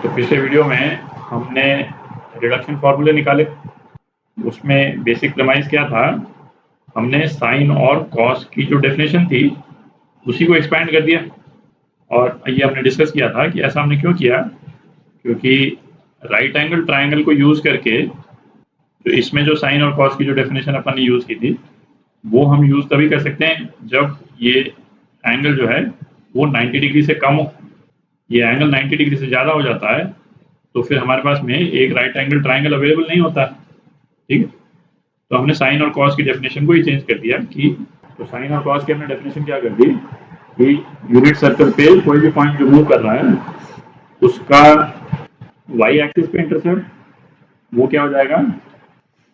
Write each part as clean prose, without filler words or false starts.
तो पिछले वीडियो में हमने रिडक्शन फार्मूले निकाले। उसमें बेसिक प्रेमाइस क्या था, हमने साइन और कॉस की जो डेफिनेशन थी उसी को एक्सपैंड कर दिया। और ये हमने डिस्कस किया था कि ऐसा हमने क्यों किया, क्योंकि राइट एंगल ट्राइंगल को यूज़ करके तो इसमें जो साइन और कॉस की जो डेफिनेशन अपन ने यूज़ की थी वो हम यूज़ तभी कर सकते हैं जब ये एंगल जो है वो 90 डिग्री से कम हो। ये एंगल 90 डिग्री से ज़्यादा हो जाता है तो फिर हमारे पास में एक राइट एंगल ट्राइंगल अवेलेबल नहीं होता। ठीक है, तो हमने साइन और कॉस की डेफिनेशन को ही चेंज कर दिया कि तो साइन और कॉस की हमने डेफिनेशन क्या कर दी कि यूनिट सर्कल पे कोई भी पॉइंट जो मूव कर रहा है उसका वाई एक्सिस पे इंटरसेप्ट वो क्या हो जाएगा,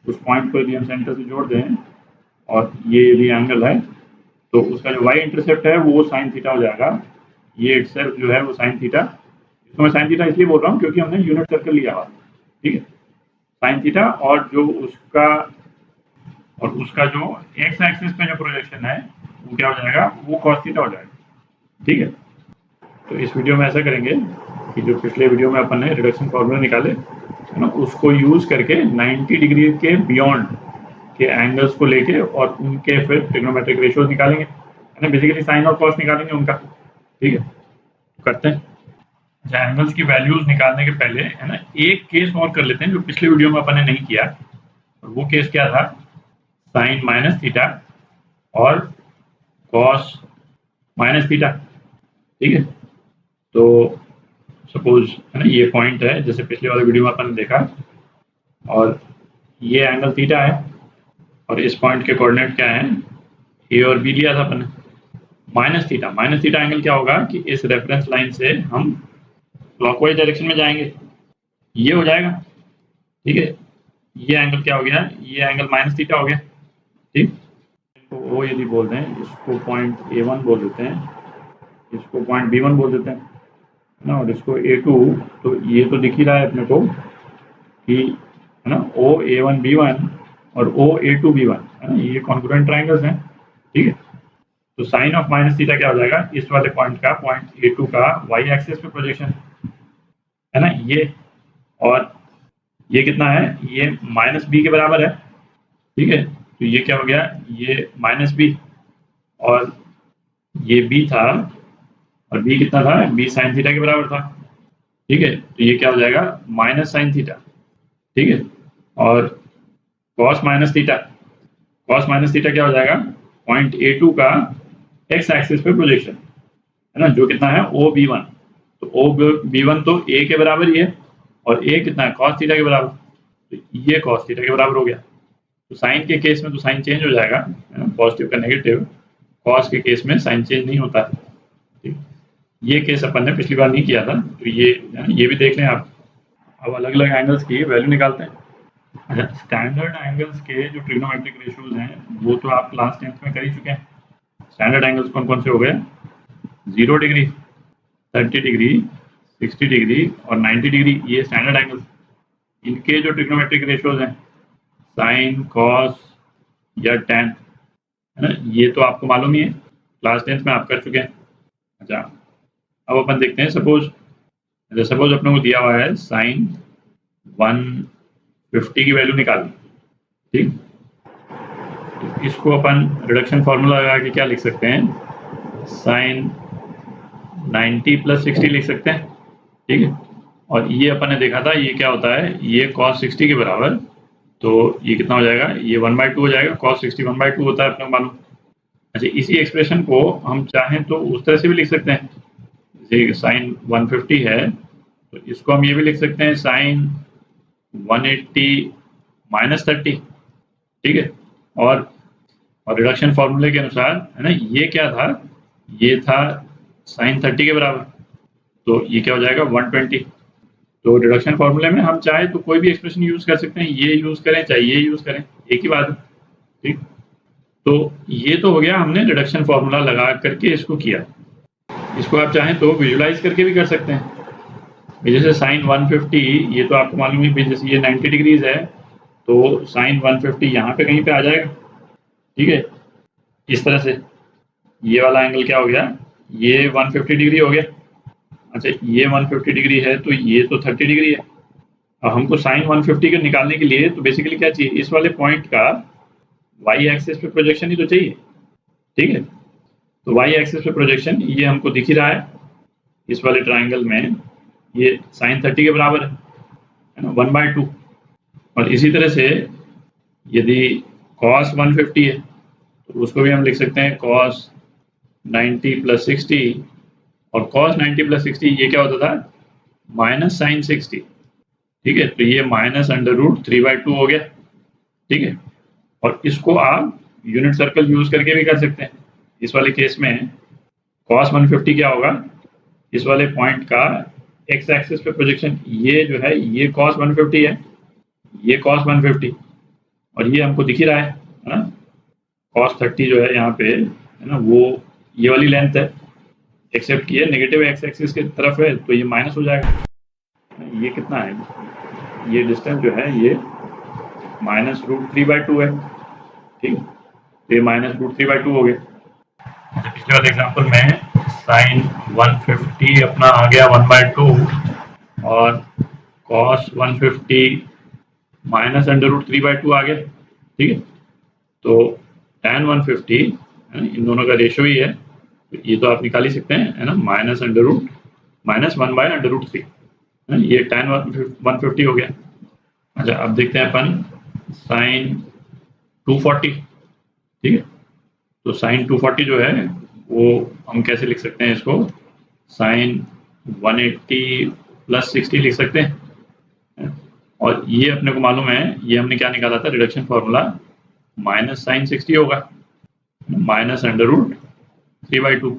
उस पॉइंट को यदि हम सेंटर से जोड़ दें और ये यदि एंगल है तो उसका जो वाई इंटरसेप्ट है वो साइन थीटा हो जाएगा। ये इटसेल्फ जो है वो साइन थीटा, इसको मैं साइन थीटा इसलिए बोल रहा हूँ क्योंकि हमने यूनिट सर्कल लिया हुआ। ठीक है, साइन थीटा और जो उसका जो एक्स एक्सिस पे जो प्रोजेक्शन है वो क्या हो जाएगा, वो कॉस थीटा हो जाएगा। ठीक है, तो इस वीडियो में ऐसा करेंगे कि जो पिछले वीडियो में अपन ने रिडक्शन फार्मूला निकाले है ना, उसको यूज़ करके 90 डिग्री के बियॉन्ड के एंगल्स को लेके और उनके फिर ट्रिग्नोमेट्रिक रेशियोज निकालेंगे, है ना, बेसिकली साइन और कॉस निकालेंगे उनका। ठीक है, तो करते हैं। अच्छा, एंगल्स की वैल्यूज निकालने के पहले है ना एक केस और कर लेते हैं जो पिछले वीडियो में अपन ने नहीं किया। और वो केस क्या था, साइन माइनस थीटा और कॉस माइनस थीटा। ठीक है, तो सपोज है ना ये पॉइंट है जैसे पिछले वाले वीडियो में अपन ने देखा, और ये एंगल थीटा है और इस पॉइंट के कोऑर्डिनेट क्या है, ए और बी लिया था अपन ने। माइनस थीटा एंगल क्या होगा कि इस रेफरेंस लाइन से हम क्लॉकवाइज डायरेक्शन में जाएंगे, ये हो जाएगा। ठीक है, ये एंगल क्या हो गया, ये एंगल माइनस थीटा हो गया। ठीक, तो वो यदि बोल दें इसको पॉइंट A1 बोल देते हैं, इसको पॉइंट B1 बोल देते हैं ना, और इसको A2, तो ये तो दिख ही रहा है अपने को कि है ना OA1B1 और OA2B1 है ना, ये कॉन्ग्रुएंट ट्राइंगल्स हैं। ठीक है, तो साइन ऑफ माइनस थीटा क्या हो जाएगा, इस वाले पॉइंट का पॉइंट A2 का वाई एक्सिस पे प्रोजेक्शन है ना ये, और ये कितना है, ये माइनस बी के बराबर है। ठीक है, तो ये क्या हो गया, ये माइनस बी और ये बी था, और बी कितना था, बी साइन थीटा के बराबर था। ठीक है, तो ये क्या हो जाएगा, माइनस साइन थीटा। ठीक है, और cos minus theta, cos minus theta क्या हो जाएगा, पॉइंट A2 का एक्स एक्सिस पे प्रोजेक्शन है ना, जो कितना है OB1। तो OB1 तो A के बराबर ही है और A कितना है, कॉस थीटा के बराबर, तो ये कॉस थीटा के बराबर हो गया। तो साइन के केस में तो साइन चेंज हो जाएगा, पॉजिटिव का नेगेटिव, कॉस के केस में साइन चेंज नहीं होता। ठीक, ये केस अपन ने पिछली बार नहीं किया था, तो ये भी देख लें आप। अब अलग अलग एंगल्स की वैल्यू निकालते हैं। अच्छा, स्टैंडर्ड एंगल्स के जो ट्रिग्नोमेट्रिक रेशियोज हैं वो तो आप क्लास 10th में कर ही चुके हैं। स्टैंडर्ड एंगल्स कौन कौन से हो गए, 0 डिग्री, 30 डिग्री, 60 डिग्री और 90 डिग्री, ये स्टैंडर्ड एंगल्स। इनके जो ट्रिग्नोमेट्रिक रेशियोज हैं, साइन, कॉस या टैन, है ना, ये तो आपको मालूम ही है, क्लास 10th में आप कर चुके हैं। अच्छा, अब अपन देखते हैं, सपोज अपने को दिया हुआ है साइन 150 की वैल्यू निकालनी। ठीक, तो इसको अपन रिडक्शन फार्मूला लगा के क्या लिख सकते हैं, साइन 90 + 60 लिख सकते हैं। ठीक है, और ये अपन ने देखा था ये क्या होता है, ये cos 60 के बराबर, तो ये कितना हो जाएगा, ये 1/2 हो जाएगा, cos 60 1/2 होता है अपने को मालूम। अच्छा, इसी एक्सप्रेशन को हम चाहें तो उस तरह से भी लिख सकते हैं, जैसे साइन 150 है तो इसको हम ये भी लिख सकते हैं साइन 180 - 30। ठीक है, और रिडक्शन फार्मूले के अनुसार है ना ये क्या था, ये था साइन 30 के बराबर, तो ये क्या हो जाएगा 120। तो रिडक्शन फार्मूले में हम चाहे तो कोई भी एक्सप्रेशन यूज कर सकते हैं, ये यूज करें चाहे ये यूज करें, एक ही बात है। ठीक, तो ये तो हो गया, हमने रिडक्शन फार्मूला लगा करके इसको किया। इसको आप चाहें तो विजुलाइज करके भी कर सकते हैं। जैसे साइन 150, ये तो आपको मालूम ही, जैसे ये 90 डिग्रीज है तो साइन 150 यहाँ पे कहीं पे आ जाएगा। ठीक है, इस तरह से ये वाला एंगल क्या हो गया, ये 150 डिग्री हो गया। अच्छा, ये 150 डिग्री है तो ये तो 30 डिग्री है। अब हमको साइन 150 के निकालने के लिए तो बेसिकली क्या चाहिए, इस वाले पॉइंट का वाई एक्सिस पे प्रोजेक्शन ही तो चाहिए। ठीक है, तो वाई एक्सिस पे प्रोजेक्शन ये हमको दिख ही रहा है इस वाले ट्राइंगल में, ये साइन 30 के बराबर है ना, 1/2। और इसी तरह से यदि कॉस 150 है तो उसको भी हम लिख सकते हैं कॉस 90 + 60। और कॉस 90 + 60 ये क्या होता था, माइनस साइन 60। ठीक है, तो ये -√3/2 हो गया। ठीक है, और इसको आप यूनिट सर्कल यूज करके भी कर सकते हैं। इस वाले केस में कॉस 150 क्या होगा, इस वाले पॉइंट का एक्स एक्सिस पे प्रोजेक्शन, ये जो है ये कॉस 150 है, ये कॉस 150, और ये हमको दिख ही रहा है ना, कॉस 30 जो है यहाँ पे है ना, वो ये वाली लेंथ है, एक्सेप्ट किए नेगेटिव एक्स एक्सिस की तरफ है तो ये माइनस हो जाएगा। ये कितना है, ये डिस्टेंस जो है ये -√3/2 है। ठीक है, तो ये -√3/2 हो गया। अच्छा, पिछले वाले एग्जांपल में साइन 150 अपना आ गया 1/2 और कॉस 150 -√3/2 आ गया। ठीक है, तो tan 150 इन दोनों का रेशियो ही है, तो ये तो आप निकाल ही सकते हैं है ना, -1/√3 ये tan 150 हो गया। अच्छा, अब देखते हैं अपन साइन 240। ठीक है, तो साइन 240 जो है वो हम कैसे लिख सकते हैं, इसको साइन 180 + 60 लिख सकते हैं। और ये अपने को मालूम है, ये हमने क्या निकाला था रिडक्शन फॉर्मूला, माइनस साइन 60 होगा -√3/2।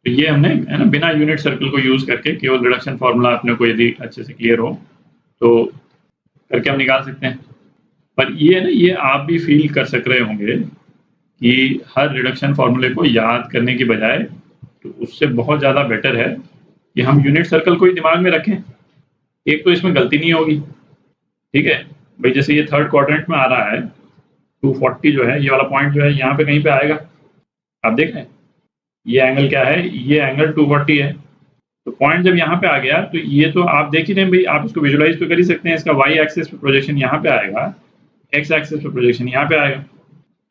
तो ये हमने है ना बिना यूनिट सर्कल को यूज करके केवल रिडक्शन फॉर्मूला अपने को यदि अच्छे से क्लियर हो तो करके हम निकाल सकते हैं। पर ये ना, ये आप भी फील कर सक रहे होंगे कि हर रिडक्शन फॉर्मूले को याद करने की बजाय तो उससे बहुत ज़्यादा बेटर है कि हम यूनिट सर्कल को ही दिमाग में रखें। एक तो इसमें गलती नहीं होगी। ठीक है भाई, जैसे ये थर्ड क्वाड्रेंट में आ रहा है 240 जो है, ये वाला पॉइंट जो है यहाँ पे कहीं पे आएगा। आप देख रहे हैं ये एंगल क्या है, ये एंगल 240 है। तो पॉइंट जब यहाँ पे आ गया तो ये तो आप देख ही रहे हैं भाई, आप इसको विजुलाइज तो कर ही सकते हैं, इसका वाई एक्सिस पे प्रोजेक्शन यहाँ पे आएगा, एक्स एक्सिस पे प्रोजेक्शन यहाँ पे आएगा।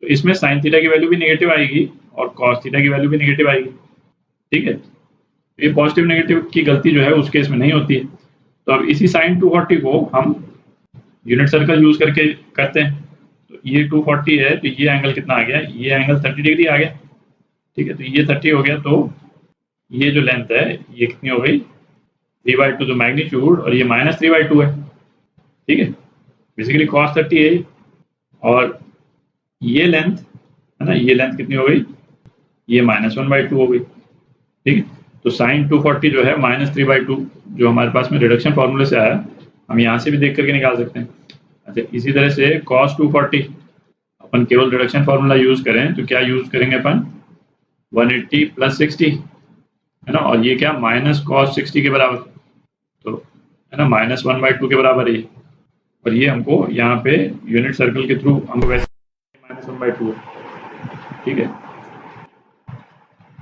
तो इसमें साइन थीटा की वैल्यू भी नेगेटिव आएगी और कॉस थीटा की वैल्यू भी नेगेटिव आएगी। ठीक है, ये पॉजिटिव नेगेटिव की गलती जो है उस केस में नहीं होती है। तो अब इसी साइन 240 को हम यूनिट सर्कल यूज करके करते हैं। तो ये 240 है तो ये एंगल कितना आ गया, ये एंगल 30 डिग्री आ गया। ठीक है, तो ये 30 हो गया, तो ये जो लेंथ है ये कितनी हो गई, 3/2 तो मैग्नीट्यूड, और ये -3/2 है। ठीक है, बेसिकली cos 30 है, और ये लेंथ है ना, ये लेंथ कितनी हो गई, ये -1/2 हो गई। ठीक है, तो साइन 240 जो है -3/2 जो हमारे पास में रिडक्शन फॉर्मूले से आया, हम यहाँ से भी देख करके निकाल सकते हैं। अच्छा, इसी तरह से cos 240 अपन केवल रिडक्शन फॉर्मूला यूज करें तो क्या यूज करेंगे अपन, 180 + 60 है ना, और ये क्या -cos 60 के बराबर, तो है ना -1/2 के बराबर है ये। और ये हमको यहाँ पे यूनिट सर्कल के थ्रू हमको वैसे -1/2 है। ठीक है,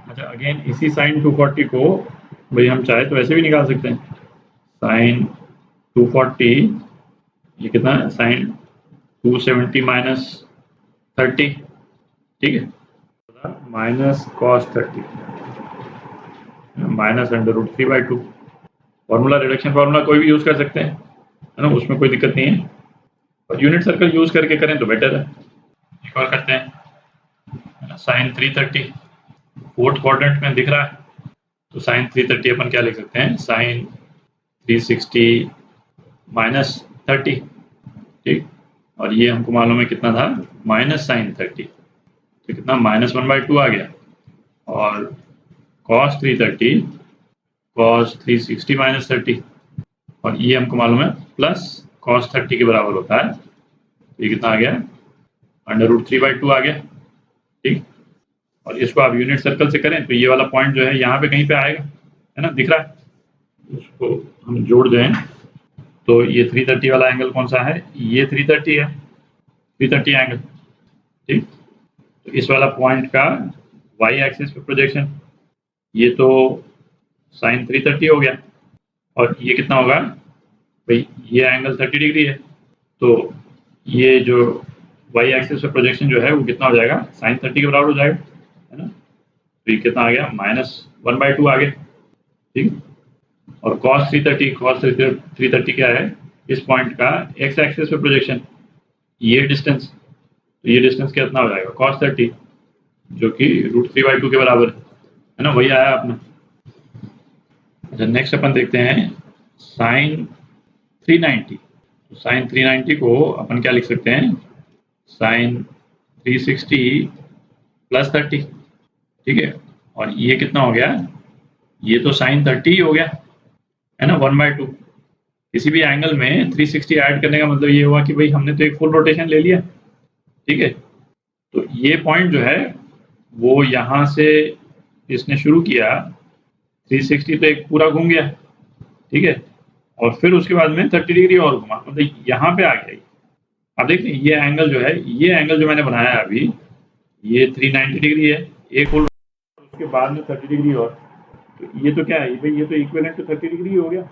अच्छा अगेन इसी साइन 240 को भाई हम चाहे तो ऐसे भी निकाल सकते हैं, साइन 240 ये कितना है, साइन 270 - 30। ठीक है, -cos 30 -√3/2। फॉर्मूला रिडक्शन फार्मूला कोई भी यूज कर सकते हैं है ना, उसमें कोई दिक्कत नहीं है, और यूनिट सर्कल यूज करके करें तो बेटर है। एक और करते हैं, साइन 330 फोर्थ क्वाड्रेंट में दिख रहा है, तो साइन 330 अपन क्या लिख सकते हैं, साइन 360 - 30। ठीक, और ये हमको मालूम है कितना था, माइनस साइन 30, तो कितना -1/2 आ गया, और cos 330 cos 360 - 30, और ये हमको मालूम है प्लस cos 30 के बराबर होता है, तो ये कितना आ गया, √3/2 आ गया। ठीक, और इसको आप यूनिट सर्कल से करें तो ये वाला पॉइंट जो है यहाँ पे कहीं पे आएगा, है ना, दिख रहा है, उसको हम जोड़ दें तो ये 330 वाला एंगल कौन सा है, ये 330 है, 330 एंगल। ठीक, तो इस वाला पॉइंट का वाई एक्सिस पे प्रोजेक्शन, ये तो साइन 330 हो गया। और ये कितना होगा भाई, ये एंगल 30 डिग्री है, तो ये जो वाई एक्सिस पे प्रोजेक्शन जो है वो कितना हो जाएगा, साइन 30 के बराबर हो जाएगा, है ना। तो ये कितना आ गया, -1/2 आ गया, ठीक। और cos 330 क्या है, इस पॉइंट का एक्स एक्सिस पे प्रोजेक्शन, ये डिस्टेंस, तो ये डिस्टेंस कितना हो जाएगा, cos 30, जो कि √3/2 के बराबर है ना, वही आया अपना। अच्छा, नेक्स्ट अपन देखते हैं साइन 390। तो साइन 390 को अपन क्या लिख सकते हैं, साइन 360 + 30, ठीक है। और ये कितना हो गया, ये तो साइन 30 ही हो गया, है ना, 1/2। किसी भी एंगल में 360 ऐड करने का मतलब ये हुआ कि भाई हमने तो एक फुल रोटेशन ले लिया, ठीक है। तो ये पॉइंट जो है वो यहाँ से इसने शुरू किया, 360 तो एक पूरा घूम गया, ठीक है। और फिर उसके बाद में 30 डिग्री और घुमा, मतलब यहाँ पे आ गया। अब देखिए ये एंगल जो है, ये एंगल जो मैंने बनाया है अभी, ये 390 डिग्री है, एक फुल, उसके बाद में 30 डिग्री और, तो ये तो क्या है भाई, ये तो इक्विवेलेंट टू 30 डिग्री हो गया,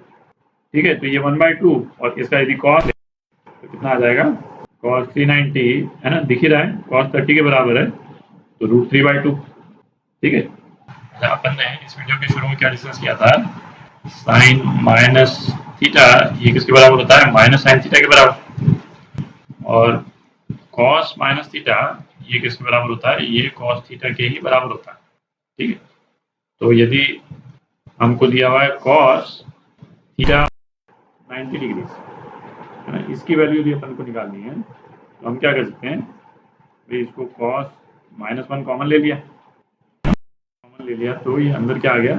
ठीक है। तो ये 1/2 और इसका यदि कॉस है तो कितना आ जाएगा, cos 390, है ना, दिख ही रहा है, cos 30 के बराबर है, तो √3/2, ठीक है। अच्छा, अपन ने इस वीडियो के शुरू में क्या डिस्कस किया था, साइन माइनस थीटा ये किसके बराबर होता है, माइनस साइन थीटा के बराबर, और cos माइनस थीटा ये किसके बराबर होता है, ये cos थीटा के ही बराबर होता है, ठीक है। तो यदि हमको दिया हुआ है cos थीटा 90 डिग्री, है ना, इसकी वैल्यू यदि अपन को निकालनी है तो हम क्या कर सकते हैं, भाई इसको cos -1 कॉमन ले लिया, तो ये अंदर क्या आ गया,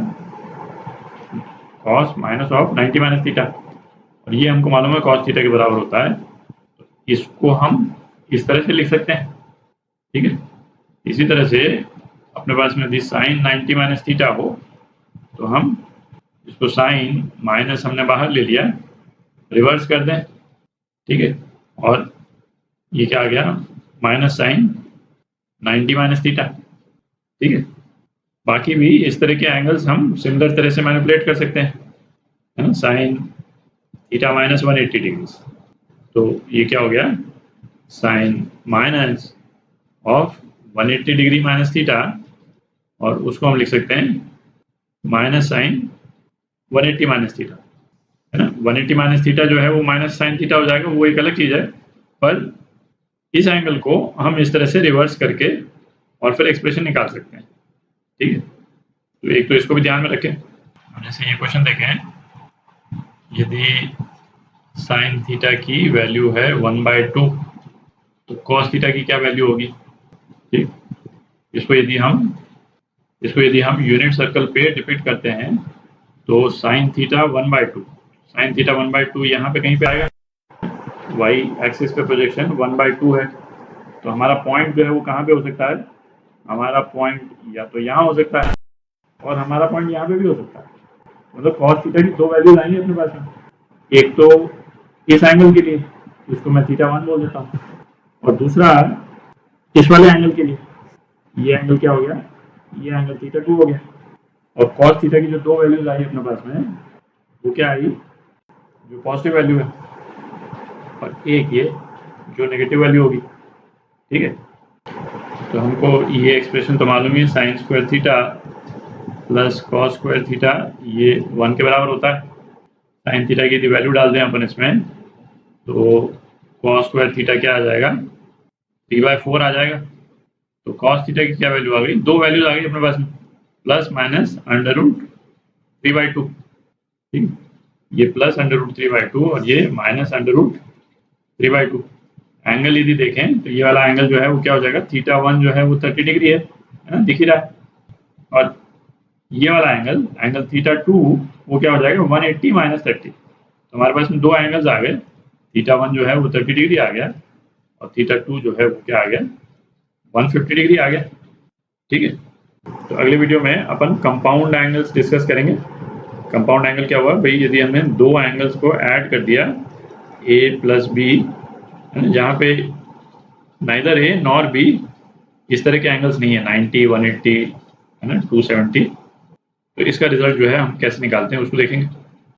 cos -90 थीटा, और ये हमको मालूम है cos थीटा के बराबर होता है, तो इसको हम इस तरह से लिख सकते हैं, ठीक है। इसी तरह से अपने पास में यदि साइन 90 - थीटा हो तो हम इसको साइन माइनस हमने बाहर ले लिया, रिवर्स कर दें, ठीक है। और ये क्या आ गया, माइनस साइन 90 - थीटा, ठीक है। बाकी भी इस तरह के एंगल्स हम सिमिलर तरह से मैनिपुलेट कर सकते हैं, है ना, साइन थीटा -180 डिग्री, तो ये क्या हो गया, sine minus of 180 degree minus theta, और उसको हम लिख सकते हैं माइनस साइन 180 माइनस थीटा, है ना। 180 माइनस थीटा जो है वो माइनस साइन थीटा हो जाएगा, वो एक अलग चीज़ है, पर इस एंगल को हम इस तरह से रिवर्स करके और फिर एक्सप्रेशन निकाल सकते हैं, ठीक है। तो एक तो इसको भी ध्यान में रखें। जैसे ये क्वेश्चन देखें, यदि साइन थीटा की वैल्यू है 1/2, तो कॉस थीटा की क्या वैल्यू होगी, ठीक। इसको यदि हम यूनिट सर्कल पे डिपिक्ट करते हैं तो साइन थीटा 1/2 यहाँ पे कहीं पे आएगा, वाई एक्सिस पे प्रोजेक्शन 1/2 है, तो हमारा पॉइंट जो है वो कहाँ पे हो सकता है, हमारा पॉइंट या तो यहाँ हो सकता है और हमारा पॉइंट यहाँ पे भी हो सकता है। मतलब cos थीटा की दो वैल्यूज आएंगी अपने पास में, एक तो इस एंगल के लिए, इसको मैं θ1 बोल देता हूँ, और दूसरा इस वाले एंगल के लिए, ये एंगल क्या हो गया, ये एंगल θ2 हो गया। और cos थीटा की जो दो वैल्यूज आई अपने पास में, वो क्या आई, जो पॉजिटिव वैल्यू है, और एक ये जो नेगेटिव वैल्यू होगी, ठीक है। तो हमको ये एक्सप्रेशन तो मालूम ही है, sine square theta plus cos square theta ये 1 के बराबर होता है। साइन थीटा की वैल्यू डाल दें अपन इसमें, तो कॉस स्क्वायर थीटा क्या आ जाएगा, 3/4 आ जाएगा। तो कॉस थीटा की क्या वैल्यू आ गई, दो वैल्यूज आ गई अपने पास में, प्लस माइनस √3/2, ठीक। ये प्लस √3/2 और ये माइनस √3/2। एंगल यदि देखें तो ये वाला एंगल जो है वो क्या हो जाएगा, θ1 जो है वो 30 डिग्री है ना, दिख ही रहा है। और ये वाला एंगल θ2 वो क्या हो जाएगा, 180 - 30। तो हमारे पास में दो एंगल्स आ गए, θ1 जो है वो 30 डिग्री आ गया, और θ2 जो है वो क्या आ गया, 150 डिग्री आ गया, ठीक है। तो अगले वीडियो में अपन कंपाउंड एंगल्स डिस्कस करेंगे। कंपाउंड एंगल क्या हुआ भाई, यदि हमने दो एंगल्स को ऐड कर दिया, A + B, जहाँ पे नाइदर A नॉर B इस तरह के एंगल्स नहीं है, 90, 180, है ना, 270, तो इसका रिजल्ट जो है हम कैसे निकालते हैं उसको देखेंगे।